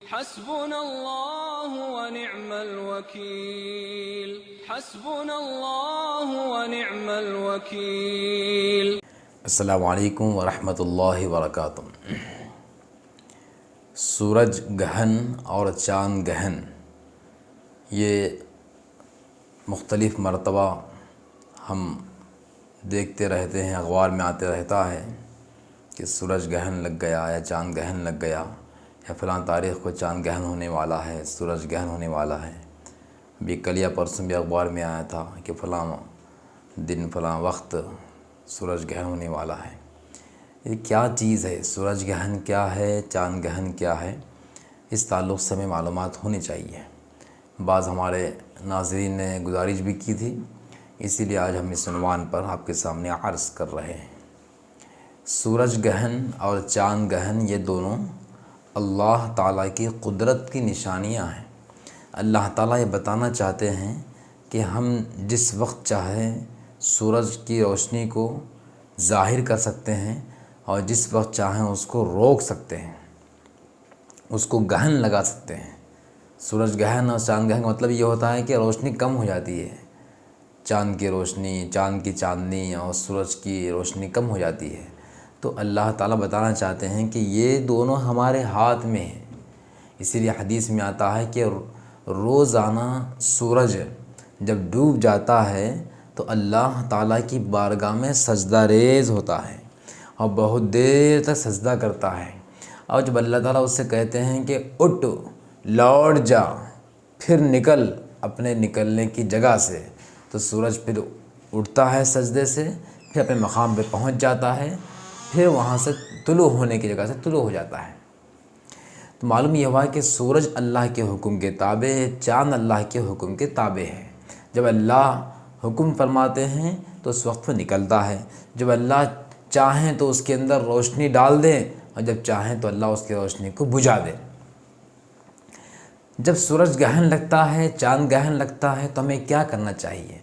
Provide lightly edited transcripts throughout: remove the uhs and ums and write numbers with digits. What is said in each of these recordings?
حسبنا اللہ ونعم الوکیل، حسبنا اللہ ونعم الوکیل۔ السلام علیکم ورحمۃ اللہ وبرکاتہ۔ سورج گہن اور چاند گہن، یہ مختلف مرتبہ ہم دیکھتے رہتے ہیں، اخبار میں آتے رہتا ہے کہ سورج گہن لگ گیا یا چاند گہن لگ گیا، یا فلاں تاریخ کو چاند گہن ہونے والا ہے، سورج گہن ہونے والا ہے۔ ابھی کل یا پرسوں بھی اخبار میں آیا تھا کہ فلاں دن فلاں وقت سورج گہن ہونے والا ہے۔ یہ کیا چیز ہے؟ سورج گہن کیا ہے؟ چاند گہن کیا ہے؟ اس تعلق سے ہمیں معلومات ہونی چاہیے۔ بعض ہمارے ناظرین نے گزارش بھی کی تھی، اسی لیے آج ہم اس عنوان پر آپ کے سامنے عرض کر رہے ہیں۔ سورج گہن اور چاند گہن یہ دونوں اللہ تعالیٰ کی قدرت کی نشانیاں ہیں۔ اللہ تعالیٰ یہ بتانا چاہتے ہیں کہ ہم جس وقت چاہیں سورج کی روشنی کو ظاہر کر سکتے ہیں اور جس وقت چاہیں اس کو روک سکتے ہیں، اس کو گہن لگا سکتے ہیں۔ سورج گہن اور چاند گہن کا مطلب یہ ہوتا ہے کہ روشنی کم ہو جاتی ہے، چاند کی روشنی، چاند کی چاندنی اور سورج کی روشنی کم ہو جاتی ہے۔ تو اللہ تعالیٰ بتانا چاہتے ہیں کہ یہ دونوں ہمارے ہاتھ میں ہیں۔ اسی لیے حدیث میں آتا ہے کہ روزانہ سورج جب ڈوب جاتا ہے تو اللہ تعالیٰ کی بارگاہ میں سجدہ ریز ہوتا ہے اور بہت دیر تک سجدہ کرتا ہے، اور جب اللہ تعالیٰ اس سے کہتے ہیں کہ اٹھ، لوٹ جا، پھر نکل اپنے نکلنے کی جگہ سے، تو سورج پھر اٹھتا ہے سجدے سے، پھر اپنے مقام پہ پہنچ جاتا ہے، پھر وہاں سے طلوع ہونے کی جگہ سے طلوع ہو جاتا ہے۔ تو معلوم یہ ہوا کہ سورج اللہ کے حکم کے تابع ہے، چاند اللہ کے حکم کے تابع ہے۔ جب اللہ حکم فرماتے ہیں تو اس وقت وہ نکلتا ہے، جب اللہ چاہیں تو اس کے اندر روشنی ڈال دیں، اور جب چاہیں تو اللہ اس کی روشنی کو بجھا دے۔ جب سورج گہن لگتا ہے، چاند گہن لگتا ہے، تو ہمیں کیا کرنا چاہیے؟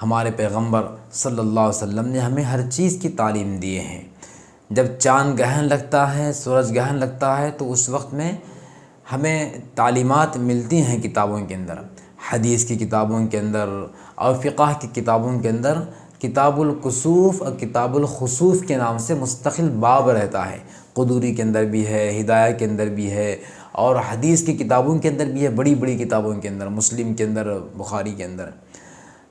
ہمارے پیغمبر صلی اللہ علیہ وسلم نے ہمیں ہر چیز کی تعلیم دیے ہیں۔ جب چاند گہن لگتا ہے، سورج گہن لگتا ہے، تو اس وقت میں ہمیں تعلیمات ملتی ہیں کتابوں کے اندر، حدیث کی کتابوں کے اندر اور فقہ کی کتابوں کے اندر۔ کتاب الکسوف اور کتاب الخسوف کے نام سے مستقل باب رہتا ہے، قدوری کے اندر بھی ہے، ہدایہ کے اندر بھی ہے، اور حدیث کی کتابوں کے اندر بھی ہے، بڑی بڑی کتابوں کے اندر، مسلم کے اندر، بخاری کے اندر۔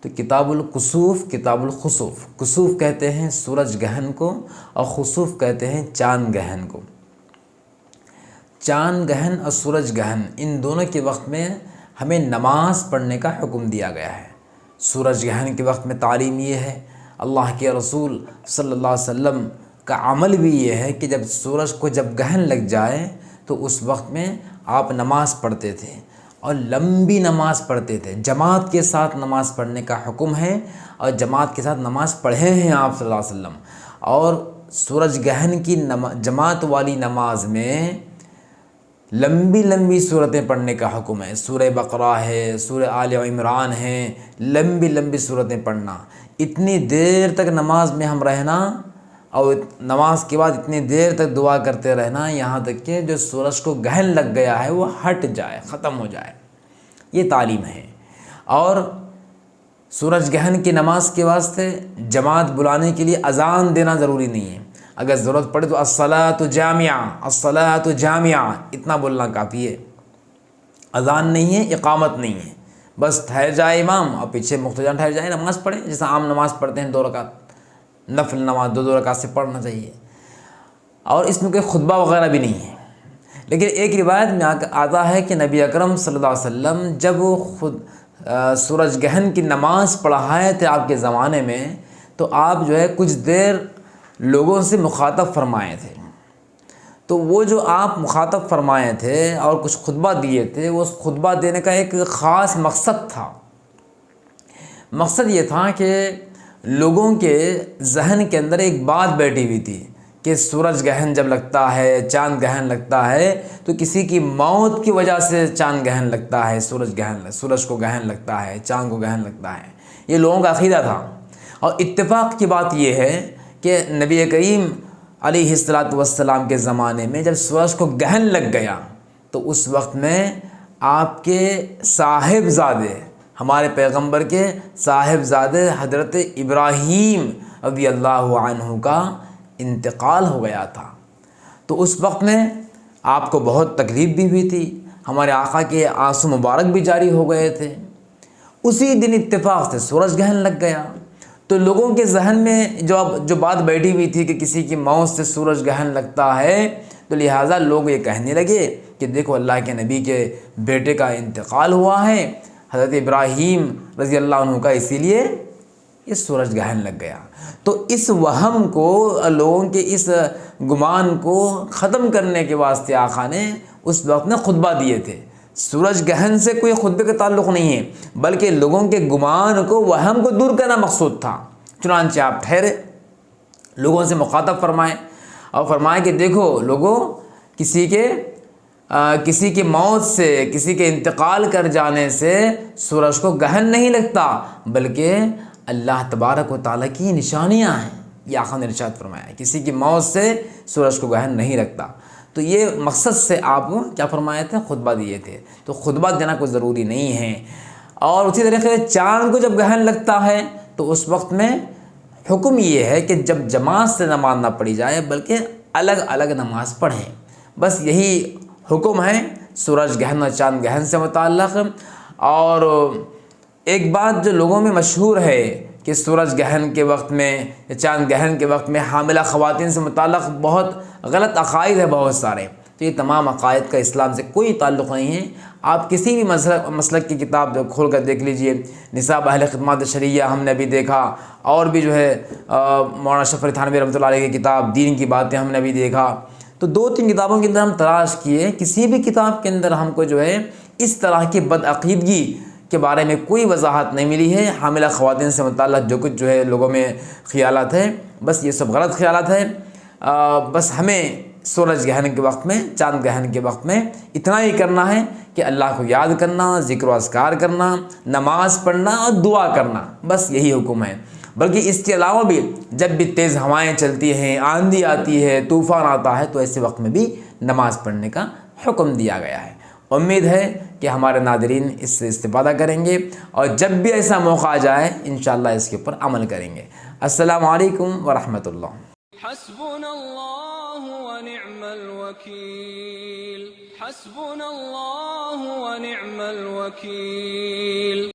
تو کتاب الکسوف، کتاب الخسوف، کسوف کہتے ہیں سورج گہن کو اور خسوف کہتے ہیں چاند گہن کو۔ چاند گہن اور سورج گہن ان دونوں کے وقت میں ہمیں نماز پڑھنے کا حکم دیا گیا ہے۔ سورج گہن کے وقت میں تعلیم یہ ہے، اللہ کے رسول صلی اللہ علیہ وسلم کا عمل بھی یہ ہے کہ جب سورج کو جب گہن لگ جائے تو اس وقت میں آپ نماز پڑھتے تھے، اور لمبی نماز پڑھتے تھے۔ جماعت کے ساتھ نماز پڑھنے کا حکم ہے، اور جماعت کے ساتھ نماز پڑھے ہیں آپ صلی اللہ علیہ وسلم۔ اور سورج گہن کی جماعت والی نماز میں لمبی لمبی صورتیں پڑھنے کا حکم ہے۔ سورہ بقرہ ہے، سورہ آل عمران ہے، لمبی لمبی صورتیں پڑھنا، اتنی دیر تک نماز میں ہم رہنا، اور نماز کے بعد اتنی دیر تک دعا کرتے رہنا یہاں تک کہ جو سورج کو گہن لگ گیا ہے وہ ہٹ جائے، ختم ہو جائے۔ یہ تعلیم ہے۔ اور سورج گہن کی نماز کے واسطے جماعت بلانے کے لیے اذان دینا ضروری نہیں ہے۔ اگر ضرورت پڑے تو الصلاۃ جامعہ، الصلاۃ جامعہ اتنا بولنا کافی ہے۔ اذان نہیں ہے، اقامت نہیں ہے، بس ٹھہر جائے امام اور پیچھے مقتدیان ٹھہر جائے، نماز پڑھیں جیسا عام نماز پڑھتے ہیں، 2 رکعت نفل نماز 2 رکعت سے پڑھنا چاہیے۔ اور اس میں کوئی خطبہ وغیرہ بھی نہیں ہے۔ لیکن ایک روایت میں آتا ہے کہ نبی اکرم صلی اللہ علیہ وسلم جب وہ خود سورج گہن کی نماز پڑھائے تھے آپ کے زمانے میں، تو آپ جو ہے کچھ دیر لوگوں سے مخاطب فرمائے تھے۔ تو وہ جو آپ مخاطب فرمائے تھے اور کچھ خطبہ دیے تھے، وہ خطبہ دینے کا ایک خاص مقصد تھا۔ مقصد یہ تھا کہ لوگوں کے ذہن کے اندر ایک بات بیٹھی ہوئی تھی کہ سورج گہن جب لگتا ہے، چاند گہن لگتا ہے، تو کسی کی موت کی وجہ سے چاند گہن لگتا ہے، سورج کو گہن لگتا ہے، چاند کو گہن لگتا ہے۔ یہ لوگوں کا عقیدہ تھا۔ اور اتفاق کی بات یہ ہے کہ نبی کریم علیہ الصلوۃ والسلام کے زمانے میں جب سورج کو گہن لگ گیا تو تو اس وقت میں آپ کے صاحبزادے ہمارے پیغمبر کے صاحبزادے حضرت ابراہیم رضی اللہ عنہ کا انتقال ہو گیا تھا۔ تو اس وقت میں آپ کو بہت تکلیف بھی ہوئی تھی، ہمارے آقا کے آنسو مبارک بھی جاری ہو گئے تھے۔ اسی دن اتفاق سے سورج گرہن لگ گیا، تو لوگوں کے ذہن میں جو بات بیٹھی ہوئی تھی کہ کسی کی موت سے سورج گرہن لگتا ہے، تو لہٰذا لوگ یہ کہنے لگے کہ دیکھو اللہ کے نبی کے بیٹے کا انتقال ہوا ہے حضرت ابراہیم رضی اللہ عنہ کا، اسی لیے یہ سورج گرہن لگ گیا۔ تو اس وہم کو، لوگوں کے اس گمان کو ختم کرنے کے واسطے آقا نے اس وقت میں خطبہ دیے تھے۔ سورج گرہن سے کوئی خطبے کا تعلق نہیں ہے، بلکہ لوگوں کے گمان کو، وہم کو دور کرنا مقصود تھا۔ چنانچہ آپ ٹھہرے، لوگوں سے مخاطب فرمائے اور فرمائے کہ دیکھو لوگوں، کسی کی موت سے، کسی کے انتقال کر جانے سے سورج کو گرہن نہیں لگتا، بلکہ اللہ تبارک و تعالیٰ کی نشانیاں ہیں۔ یہ آقا نے ارشاد فرمایا ہے کسی کی موت سے سورج کو گرہن نہیں لگتا۔ تو یہ مقصد سے آپ کیا فرمائے تھے؟ خطبہ دیے تھے۔ تو خطبہ دینا کوئی ضروری نہیں ہے۔ اور اسی طریقے سے چاند کو جب گرہن لگتا ہے تو اس وقت میں حکم یہ ہے کہ جب جماعت سے نماز نہ پڑھی جائے بلکہ الگ الگ نماز پڑھیں، بس یہی حکم ہے سورج گرہن اور چاند گرہن سے متعلق۔ اور ایک بات جو لوگوں میں مشہور ہے کہ سورج گرہن کے وقت میں یا چاند گرہن کے وقت میں حاملہ خواتین سے متعلق بہت غلط عقائد ہے بہت سارے، تو یہ تمام عقائد کا اسلام سے کوئی تعلق نہیں ہے۔ آپ کسی بھی مسلک کی کتاب کھول کر دیکھ لیجئے، نصاب اہل خدمات شرعیہ ہم نے ابھی دیکھا، اور بھی جو ہے مولانا اشرف علی تھانوی رحمۃ اللہ علیہ کی کتاب دین کی باتیں ہم نے ابھی دیکھا۔ تو 2-3 کتابوں کے اندر ہم تلاش کیے، کسی بھی کتاب کے اندر ہم کو جو ہے اس طرح کی بدعقیدگی کے بارے میں کوئی وضاحت نہیں ملی ہے۔ حاملہ خواتین سے متعلق جو کچھ جو ہے لوگوں میں خیالات ہیں، بس یہ سب غلط خیالات ہیں۔ بس ہمیں سورج گرہن کے وقت میں، چاند گرہن کے وقت میں اتنا ہی کرنا ہے کہ اللہ کو یاد کرنا، ذکر و اذکار کرنا، نماز پڑھنا اور دعا کرنا، بس یہی حکم ہے۔ بلکہ اس کے علاوہ بھی جب بھی تیز ہوائیں چلتی ہیں، آندھی آتی ہے، طوفان آتا ہے، تو ایسے وقت میں بھی نماز پڑھنے کا حکم دیا گیا ہے۔ امید ہے کہ ہمارے ناظرین اس سے استفادہ کریں گے، اور جب بھی ایسا موقع آ جائے انشاءاللہ اس کے اوپر عمل کریں گے۔ السلام علیکم ورحمۃ اللہ۔ حسبنا اللہ ونعم الوکیل، حسبنا اللہ ونعم الوکیل۔